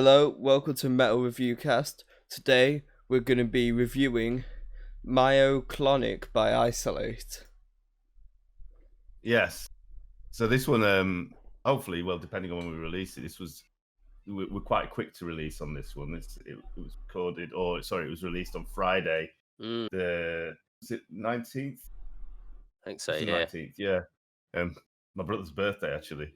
Hello, welcome to Metal Review Cast. Today we're going to be reviewing Myoclonic by Isolate. Yes. So this one, hopefully, well, depending on when we release it, we're quite quick to release on this one. It was recorded, it was released on Friday, is it 19th? I think so, It's the yeah. 19th, yeah. My brother's birthday, actually.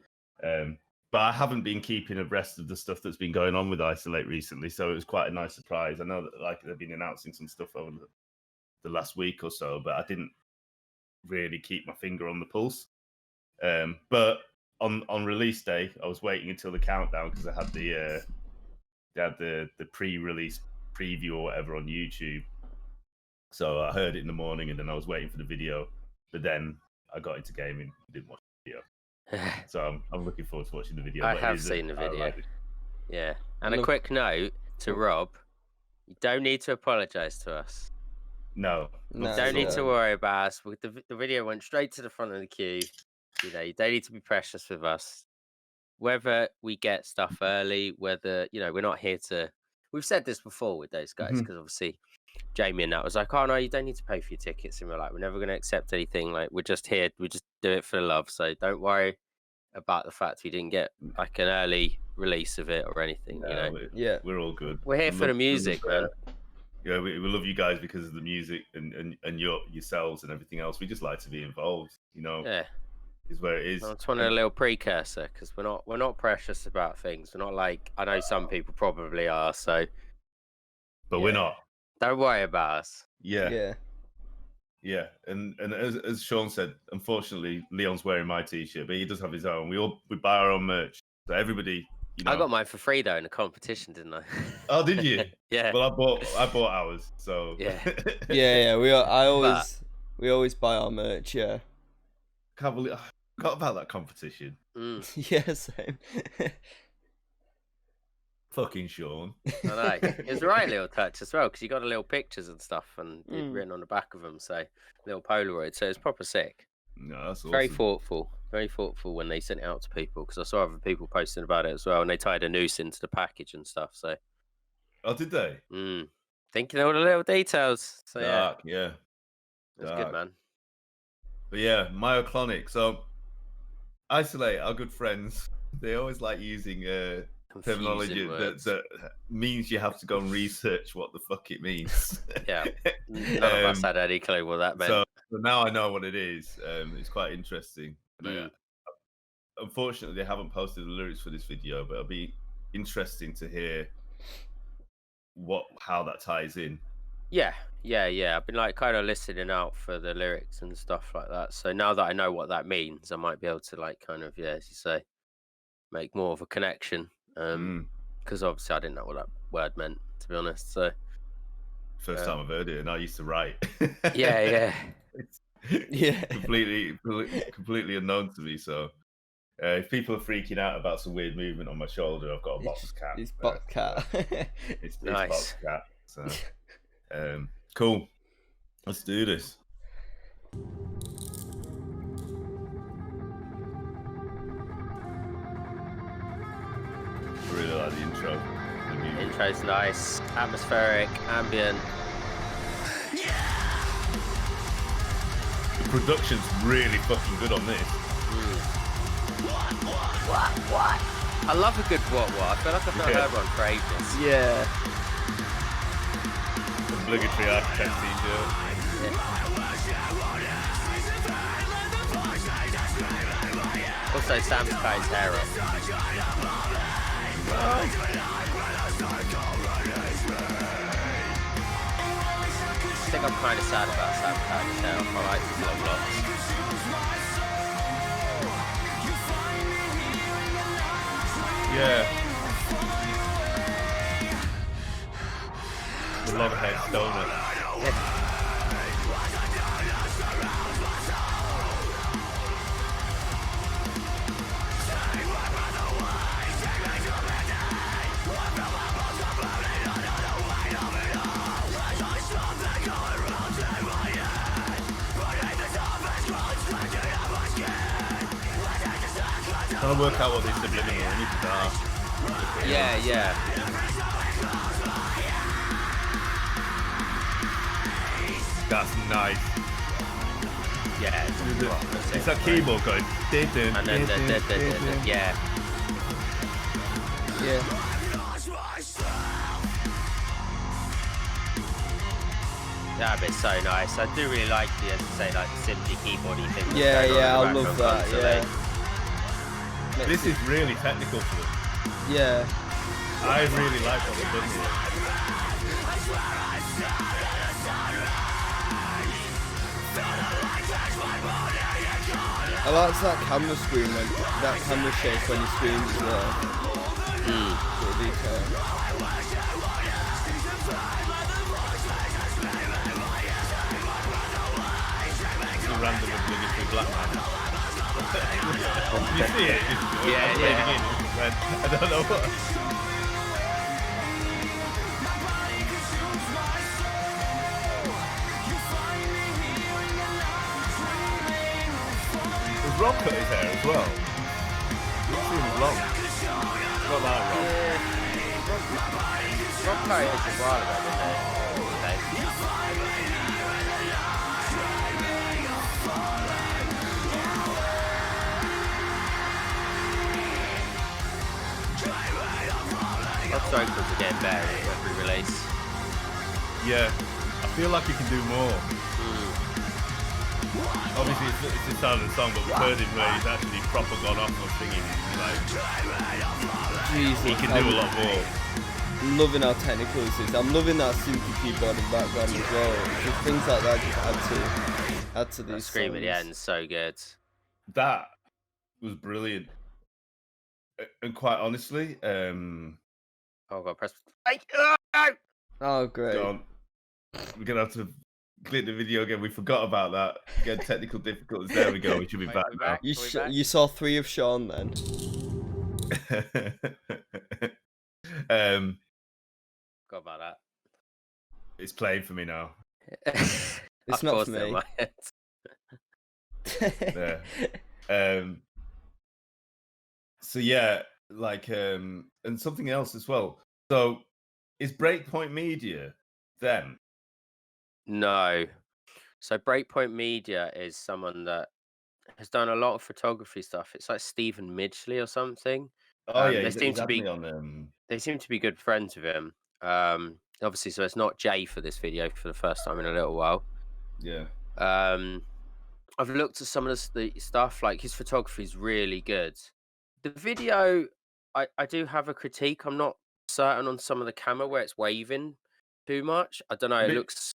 But I haven't been keeping abreast of the stuff that's been going on with Isolate recently, so it was quite a nice surprise. I know that they've been announcing some stuff over the last week or so, but I didn't really keep my finger on the pulse. But on release day, I was waiting until the countdown because I had the pre-release preview or whatever on YouTube. So I heard it in the morning, and then I was waiting for the video. But then I got into gaming, didn't watch the video. So I'm looking forward to watching the video. I have seen the video. Yeah. And a quick note to Rob: you don't need to apologise to us. No, you don't need to worry about us. The video went straight to the front of the queue. You don't need to be precious with us. Whether we get stuff early, whether we're not here to. We've said this before with those guys because obviously Jamie and that was like, oh no, you don't need to pay for your tickets, and we're like, we're never going to accept anything. Like, we're just here. We just do it for the love. So don't worry about the fact we didn't get like an early release of it or anything. We're all good. We're here for the music, man. Yeah, we love you guys because of the music and yourselves and everything else. We just like to be involved, Yeah, is where it is. Well, it's one of a little precursor because we're not precious about things. We're not like, I know some people probably are. So, but we're not. Don't worry about us. Yeah. And as Sean said, unfortunately, Leon's wearing my T-shirt, but he does have his own. We buy our own merch, so everybody. I got mine for free though in a competition, didn't I? Oh, did you? Yeah. Well, I bought ours, so yeah. Yeah. We always buy our merch. Yeah. Can't believe I forgot about that competition. Yeah, same. Fucking Sean. I know. It was the right little touch as well because you got a little pictures and stuff and you'd written on the back of them, so little Polaroid. So it's proper sick. No, that's awesome. Very thoughtful when they sent it out to people because I saw other people posting about it as well, and they tied a noose into the package and stuff. So. Oh, did they? Thinking of all the little details. So yeah. That's good, man. But yeah, Myoclonic. So Isolate, our good friends, they always like using terminology that means you have to go and research what the fuck it means. Yeah, none of us had any clue what that meant. So now I know what it is. It's quite interesting. Unfortunately, they haven't posted the lyrics for this video, but it'll be interesting to hear how that ties in. Yeah. I've been like kind of listening out for the lyrics and stuff like that. So now that I know what that means, I might be able to like kind of, as you say, make more of a connection. Because obviously I didn't know what that word meant, to be honest. So first time I've heard it, and I used to write. Yeah. completely unknown to me. So if people are freaking out about some weird movement on my shoulder, I've got a box cat. It's box cat. It's nice. Box cat. So cool. Let's do this. I really like the intro. The intro's nice, atmospheric, ambient. The production's really fucking good on this. What? I love a good what. I feel like I've not heard one for ages. Yeah. Obligatory architect t-shirt. Also, Sam's cut his hair up. I think I'm kind of sad about Sam cutting his hair off. I like his long locks. Yeah. The long head stoner. Trying to work out what these subliminal images are. Yeah. That's nice. Yeah, It's that keyboard going. and then yeah. Yeah. That bit's so nice. I do really like the, as I say, like the simply keyboardy thing. that's Yeah, going on in yeah, the I background love that. constantly. Yeah. This is really technical for them. Yeah. I really like what they've done here. I like that camera screen when that camera shake when he screams as well. Sort of detail. It's a random obligatory black man. You see it? Yeah. I don't know what. Does Rob cut his hair as well? It seems long. Not that long. Rob Curry has a while ago, didn't he? Rob's vocals are getting better with every release. Yeah, I feel like he can do more. Obviously, it's the sound of the song, but we've heard him where he's actually proper gone off on singing. Like, Jesus. he can do a lot more. I'm loving how technical this is. I'm loving that synthy keyboard in the background as well. Just things like that just add to That these scream at the songs. end, so good. That was brilliant. And quite honestly, Oh god, press. Oh, great. we're gonna have to click the video again. We forgot about that. Again, technical difficulties. There we go. We should be Wait, back we're now. back. You saw 3 of Sean then. Forgot about that. It's playing for me now. It's I've not paused for it in me. my head. There. So yeah, like and something else as well. So is Breakpoint Media them? No. So Breakpoint Media is someone that has done a lot of photography stuff. It's like Stephen Midgley or something. Oh yeah, They he's seem to had be me on they seem to be good friends with him. Obviously, so it's not Jay for this video for the first time in a little while. yeah. I've looked at some of the stuff, like his photography is really good. The video, I do have a critique. I'm not certain on some of the camera where it's waving too much. I don't know. It looks,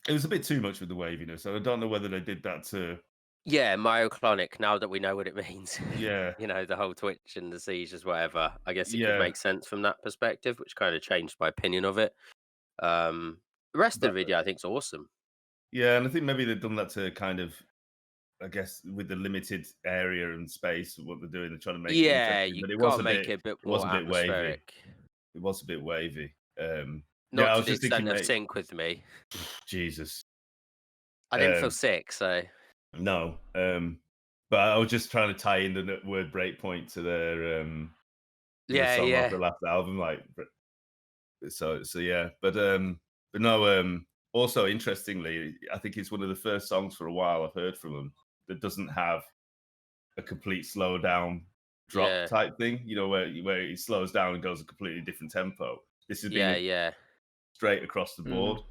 It was a bit too much with the waviness. So I don't know whether they did that to. yeah, myoclonic. Now that we know what it means, Yeah. you know, the whole twitch and the seizures, whatever. I guess it Yeah. could make sense from that perspective, which kind of changed my opinion of it. The rest of the video, I think, is awesome. Yeah, and I think maybe they've done that to kind of, I guess, with the limited area and space, what they're doing, they're trying to make it interesting. You But it got was to a make bit, it a bit it was more a bit wavy. atmospheric. It was a bit wavy. Not yeah, I to was the just extent thinking, of mate, sync with me. Jesus. I didn't feel sick, so No. But I was just trying to tie in the word breakpoint to their the song off the last album, like so yeah. But no, also interestingly, I think it's one of the first songs for a while I've heard from them that doesn't have a complete slow down drop type thing, you know, where it slows down and goes a completely different tempo. This has been straight across the board.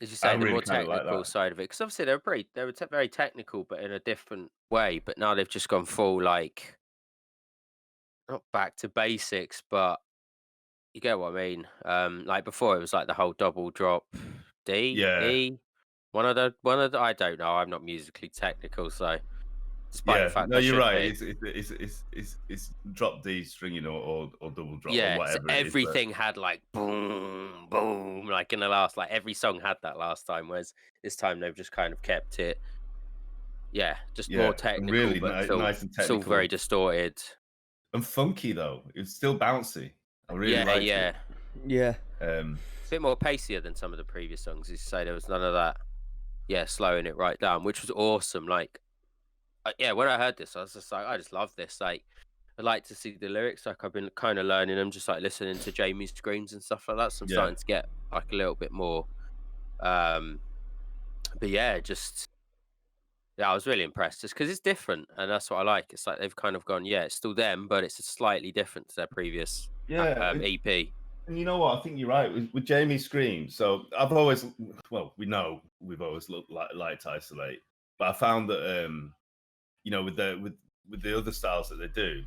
As you say, the really more kind of like technical that. side of it, because obviously they were very technical, but in a different way. But now they've just gone full, like, not back to basics, but you get what I mean. Like before, it was like the whole double drop D E. One of the I don't know. I'm not musically technical, so despite the fact no, I you're should right. be. It's drop D stringing or double drop or Yeah, so whatever. everything had like boom, boom, like in the last, like every song had that last time, whereas this time they've just kind of kept it, just more technical, really but nice and technical. still very distorted. And funky though. It's still bouncy. I really liked it. Yeah. A bit more pacier than some of the previous songs. You say there was none of that. Yeah, slowing it right down, which was awesome. Like, when I heard this, I was just like, I just love this. Like, I'd like to see the lyrics. Like I've been kind of learning them, just like listening to Jamie's screams and stuff like that. So I'm starting to get like a little bit more. But yeah, I was really impressed just because it's different, and that's what I like. It's like they've kind of gone, yeah, it's still them, but it's slightly different to their previous EP. And you know what? I think you're right with Jamie's scream. So I've always, well, we've always liked Isolate, but I found that you know, with the other styles that they do,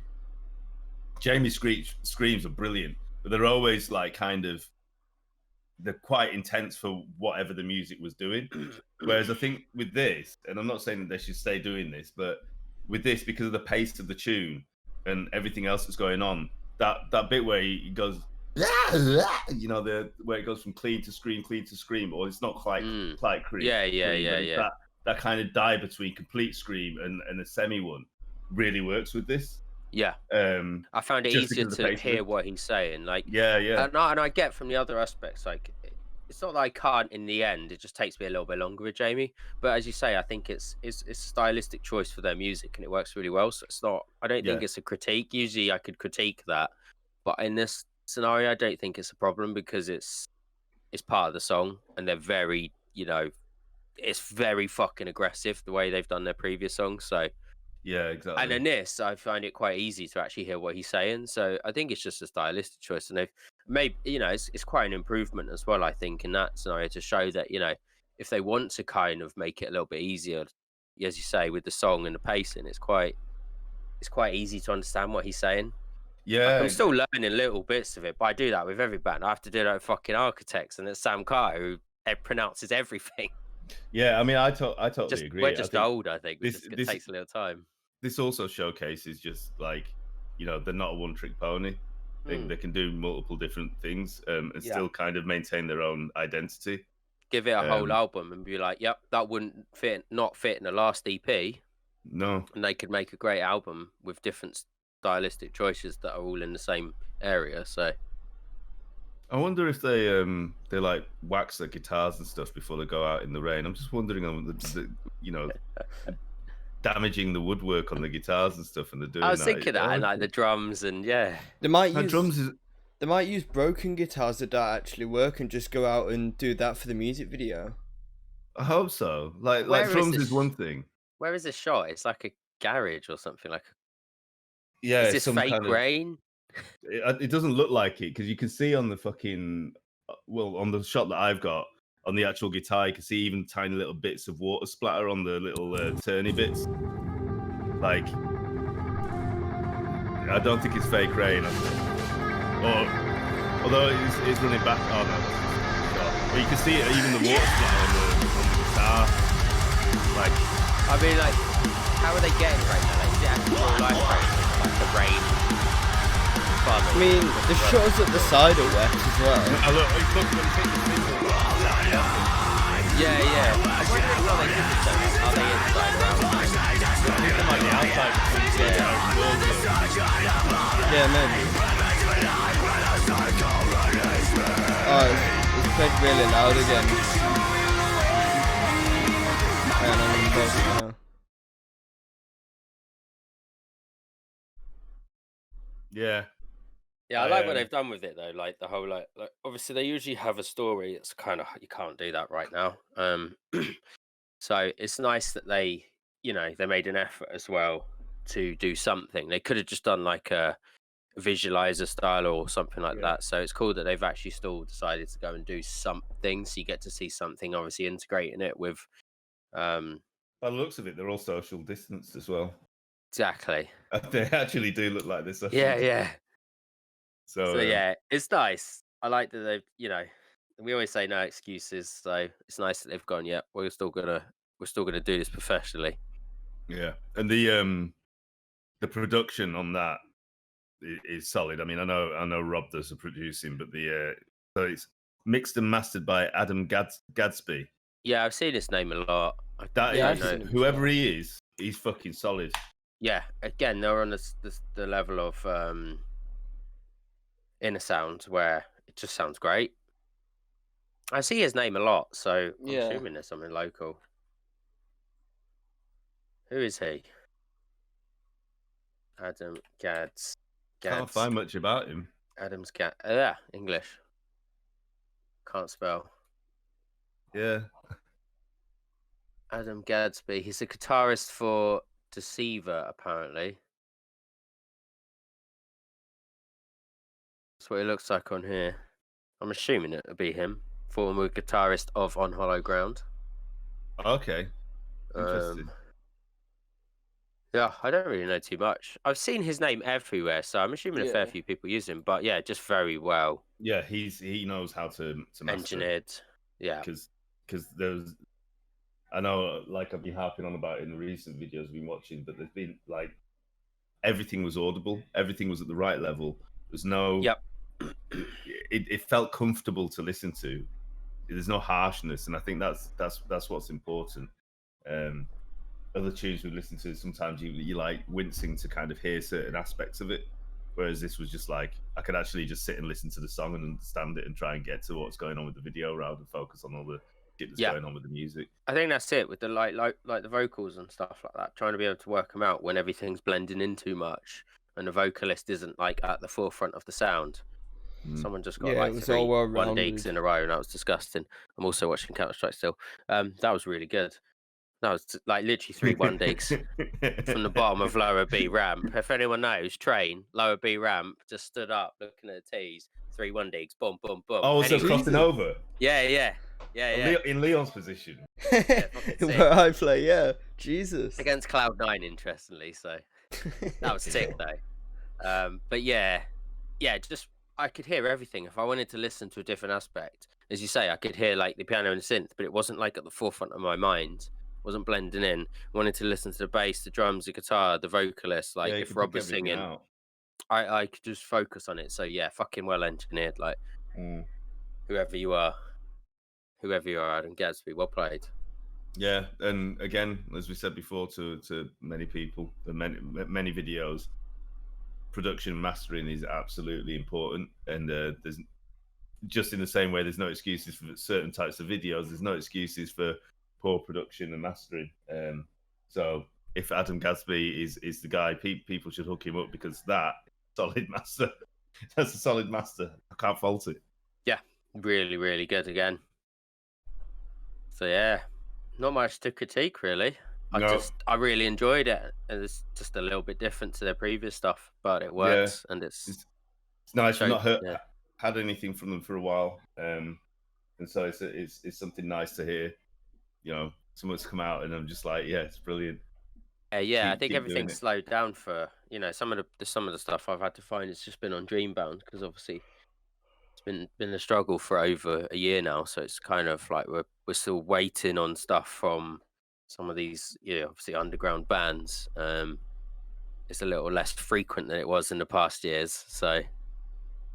Jamie's screams are brilliant, but they're always like they're quite intense for whatever the music was doing. Whereas I think with this, and I'm not saying that they should stay doing this, but with this, because of the pace of the tune and everything else that's going on, that bit where he goes, you know, where it goes from clean to scream, or it's not quite clean. Yeah. That kind of die between complete scream and a semi one really works with this. Yeah. I found it easier to hear what he's saying. Like, yeah. And I get from the other aspects, like, it's not that I can't in the end. It just takes me a little bit longer with Jamie. But as you say, I think it's a stylistic choice for their music, and it works really well. So it's not. I don't think it's a critique. Usually, I could critique that, but in this scenario, I don't think it's a problem because it's part of the song, and they're very, you know, it's very fucking aggressive the way they've done their previous songs. So. Yeah, exactly. And in this, I find it quite easy to actually hear what he's saying. So I think it's just a stylistic choice, and they've made, you know, it's quite an improvement as well. I think in that scenario to show that, you know, if they want to kind of make it a little bit easier, as you say, with the song and the pacing, it's quite easy to understand what he's saying. Yeah, like, I'm still learning little bits of it, but I do that with every band. I have to do that with fucking Architects, and it's Sam Carr who pronounces everything. Yeah, I mean, I totally agree. We're just old, I think. This takes a little time. This also showcases just like, you know, they're not a one-trick pony. They can do multiple different things and still kind of maintain their own identity. Give it a whole album and be like, yep, that wouldn't not fit in the last EP. No. And they could make a great album with different stylistic choices that are all in the same area. So I wonder if they like wax their guitars and stuff before they go out in the rain. I'm just wondering on the you know, damaging the woodwork on the guitars and stuff, and they're doing. I was thinking that, and like the drums, and they might use broken guitars that don't actually work and just go out and do that for the music video. I hope so. Like drums is one thing. Where is this shot? It's like a garage or something. Like, yeah, is this fake rain? It doesn't look like it because you can see on the fucking on the shot that I've got. On the actual guitar, you can see even tiny little bits of water splatter on the little turny bits. Like, I don't think it's fake rain. Although it's running back. Oh no, but you can see it, even the water splatter on the guitar. Like, I mean, like, how are they getting rain? Like, is it actually real life rain? Like the rain. I mean, the shutters at the side are wet as well. Look, yeah. I wonder how they did this though. Are they inside or outside? They might be outside. Yeah, maybe. Oh, it's played really loud again. And I'm in both now. Yeah, I like what they've done with it though. Like the whole like obviously they usually have a story. It's kind of, you can't do that right now. So it's nice that they made an effort as well to do something. They could have just done like a visualizer style or something like that. So it's cool that they've actually still decided to go and do something. So you get to see something, obviously integrating it with. By the looks of it, they're all social distanced as well. Exactly. They actually do look like this. Yeah. So yeah, it's nice. I like that they've, we always say no excuses. So it's nice that they've gone, yeah, we're still gonna do this professionally. Yeah, and the production on that is solid. I mean, I know Rob does the producing, but so it's mixed and mastered by Adam Gadsby. Yeah, I've seen his name a lot. Whoever he is, he's fucking solid. Yeah, again, they're on the level of Inner Sound where it just sounds great. I see his name a lot, so I'm assuming there's something local. Who is he? Adam Gads. Can't find much about him. Adam's Gads. Yeah, English. Can't spell. Yeah. Adam Gadsby. He's a guitarist for Deceiver, apparently. That's what it looks like on here. I'm assuming it'll be him. Former guitarist of On Hollow Ground. Okay. Interesting. Yeah, I don't really know too much. I've seen his name everywhere, so I'm assuming a fair few people use him. But yeah, just very well. Yeah, he knows how to master. Engineered. Yeah. Because there's, I know, like I've been harping on about it in the recent videos I've been watching, but there's been like everything was audible, everything was at the right level. There's no. Yep. It felt comfortable to listen to. There's no harshness, and I think that's what's important. Other tunes we listen to, sometimes you like wincing to kind of hear certain aspects of it, whereas this was just like I could actually just sit and listen to the song and understand it and try and get to what's going on with the video rather than focus on all the shit that's going on with the music. I think that's it with the like the vocals and stuff like that. Trying to be able to work them out when everything's blending in too much and the vocalist isn't like at the forefront of the sound. Someone just got like 3 one digs in a row, and that was disgusting. I'm also watching Counter-Strike still. That was really good. That was like literally 3 one digs from the bottom of lower B ramp. If anyone knows, train lower B ramp, just stood up looking at the T's. 3 one digs, boom, boom, boom. Oh, so crossing over. Yeah. In Leon's position. Where I play, yeah. Jesus. Against Cloud9, interestingly. So that was sick though. But yeah, just. I could hear everything. If I wanted to listen to a different aspect, as you say, I could hear like the piano and synth, but it wasn't like at the forefront of my mind. It wasn't blending in. I wanted to listen to the bass, the drums, the guitar, the vocalist. Like if Rob was singing, I could just focus on it. So yeah, fucking well engineered. Like whoever you are, Adam Gadsby, well played. Yeah, and again, as we said before, to many people, many videos, production and mastering is absolutely important, and there's just in the same way there's no excuses for certain types of videos, there's no excuses for poor production and mastering. So if Adam Gadsby is the guy, people should hook him up, because that's a solid master. I can't fault it. Yeah, really, really good again. So yeah, not much to critique really. I really enjoyed it, and it's just a little bit different to their previous stuff, but it works, and it's nice. We've not had anything from them for a while, and so it's something nice to hear. You know, someone's come out, and I'm just like, yeah, it's brilliant. I think everything's slowed down for some of the stuff I've had to find. It's just been on Dreambound, because obviously it's been a struggle for over a year now, so it's kind of like we're still waiting on stuff from some of these, obviously underground bands. It's a little less frequent than it was in the past years, so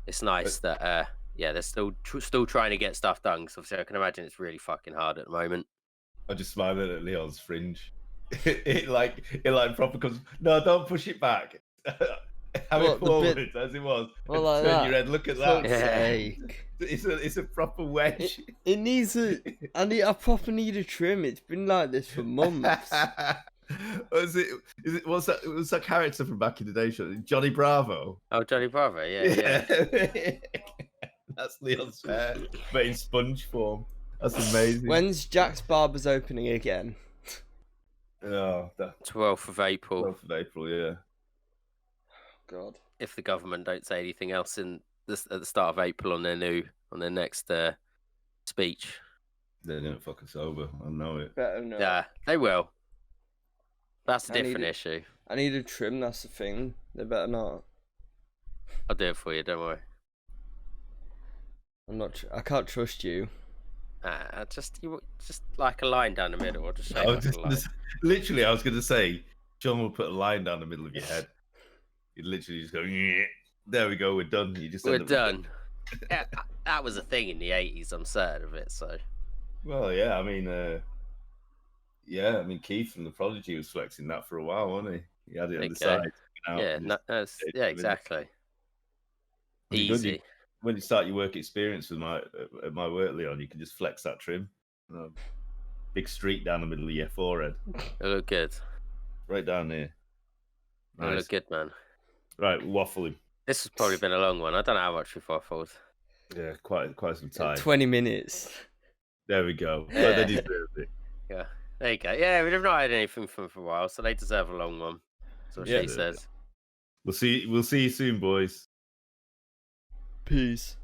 it's nice that they're still trying to get stuff done. Because obviously, I can imagine it's really fucking hard at the moment. I just smiled at Leon's fringe. it like proper comes. No, don't push it back. Have it forward as it was. Well, like turn that. your head. Look at that. Sake. It's a proper wedge. It needs I proper need a trim. It's been like this for months. What's that character from back in the day? Johnny Bravo. Oh, Johnny Bravo, yeah. That's Leon's hair, but in sponge form. That's amazing. When's Jack's Barber's opening again? Oh, 12th of April. 12th of April, yeah. God. If the government don't say anything else at the start of April on their next speech. They don't fuck us over. I know it. Better not. Yeah, they will. That's a different issue. I need a trim, that's the thing. They better not. I'll do it for you, don't worry. I can't trust you. Just like a line down the middle, or just literally, I was going to say, John will put a line down the middle of your head. You'd literally just go, yeah. There we go, we're done. We're done. That was a thing in the 80s, I'm certain of it. So, well, yeah, I mean, Keith from the Prodigy was flexing that for a while, wasn't he? He had it on the side. Yeah, exactly. Easy. When you start your work experience with my work, Leon, you can just flex that trim. Big streak down the middle of your forehead. It look good. Right down there. Nice. It look good, man. Right, waffling. This has probably been a long one. I don't know how much we've waffled. Yeah, quite some time. 20 minutes. There we go. But Yeah. they deserve it. Yeah, there you go. Yeah, we've not had anything from them for a while, so they deserve a long one. That's what Yeah. she says. We'll see you soon, boys. Peace.